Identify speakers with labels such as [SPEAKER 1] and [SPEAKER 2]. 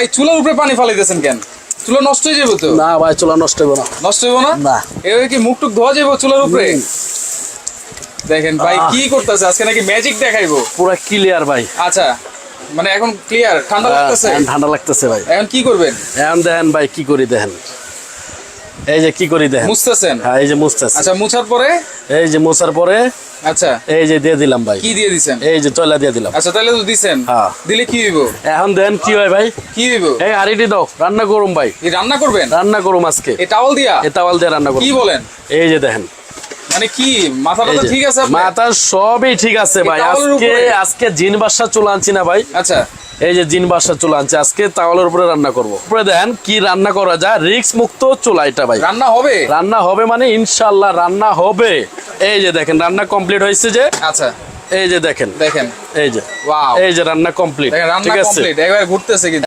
[SPEAKER 1] ভাই চুলার উপরে পানি ফালাইতেছেন কেন? চুলা নষ্ট হয়ে যাবে তো?
[SPEAKER 2] না ভাই চুলা নষ্ট হবে না।
[SPEAKER 1] নষ্ট হবে না?
[SPEAKER 2] না।
[SPEAKER 1] এভাবে কি মুখ টুক ধোয়া যাবে চুলার উপরে? দেখেন ভাই কি করতেছে, আজকে নাকি ম্যাজিক দেখাইবো।
[SPEAKER 2] পুরো ক্লিয়ার ভাই।
[SPEAKER 1] আচ্ছা মানে এখন ক্লিয়ার, ঠান্ডা লাগতেছে?
[SPEAKER 2] এখন ঠান্ডা লাগতেছে ভাই।
[SPEAKER 1] এখন কি করবেন?
[SPEAKER 2] এখন দেখেন ভাই কি করি দেখেন, এই যে কি করি দেখেন।
[SPEAKER 1] মুছতেছেন?
[SPEAKER 2] হ্যাঁ এই যে মুছতেছি।
[SPEAKER 1] আচ্ছা মুছার পরে?
[SPEAKER 2] এই যে মোছার পরে
[SPEAKER 1] আচ্ছা
[SPEAKER 2] এই যে দিয়ে দিলাম ভাই।
[SPEAKER 1] কি দিয়ে দিছেন?
[SPEAKER 2] এই যে চয়লা দিয়ে দিলাম।
[SPEAKER 1] আচ্ছা তাহলে তো দিছেন।
[SPEAKER 2] হ্যাঁ।
[SPEAKER 1] দিলে কি হইব?
[SPEAKER 2] এখন দেখেন কি হয় ভাই।
[SPEAKER 1] কি হইব?
[SPEAKER 2] এই হাড়িটি দাও, রান্না করুম ভাই।
[SPEAKER 1] এই রান্না করবেন?
[SPEAKER 2] রান্না করুম আজকে
[SPEAKER 1] এই টাওয়াল দিয়া?
[SPEAKER 2] এই তাওয়াল দিয়ে রান্না করুম।
[SPEAKER 1] কি বলেন?
[SPEAKER 2] এই যে দেখেন,
[SPEAKER 1] মানে কি মাথাটা
[SPEAKER 2] এই
[SPEAKER 1] তো
[SPEAKER 2] যে
[SPEAKER 1] ঠিক আছে আপনার?
[SPEAKER 2] মাথা সবই ঠিক আছে ভাই।
[SPEAKER 1] এই তাওয়ালের
[SPEAKER 2] আজকে
[SPEAKER 1] উপরে?
[SPEAKER 2] আজকে জিন বাসা চুলা আনছি না ভাই।
[SPEAKER 1] আচ্ছা
[SPEAKER 2] এই যে জিন বাসা চুলা আনছি, আজকে তাওয়ালের উপরে রান্না করব। উপরে দেখেন কি রান্না করা যায়, রিস্ক মুক্ত চুলা এটা ভাই।
[SPEAKER 1] রান্না হবে?
[SPEAKER 2] রান্না হবে মানে ইনশাআল্লাহ রান্না হবে। এই যে দেখেন রান্না কমপ্লিট হয়েছে যে।
[SPEAKER 1] আচ্ছা
[SPEAKER 2] এই যে দেখেন,
[SPEAKER 1] দেখেন,
[SPEAKER 2] এই যে
[SPEAKER 1] ওয়াও,
[SPEAKER 2] এই যে রান্না কমপ্লিট।
[SPEAKER 1] দেখেন রান্না
[SPEAKER 2] ঠিক আছে।
[SPEAKER 1] কমপ্লিট, একবার ঘুরতেছে কিন্তু।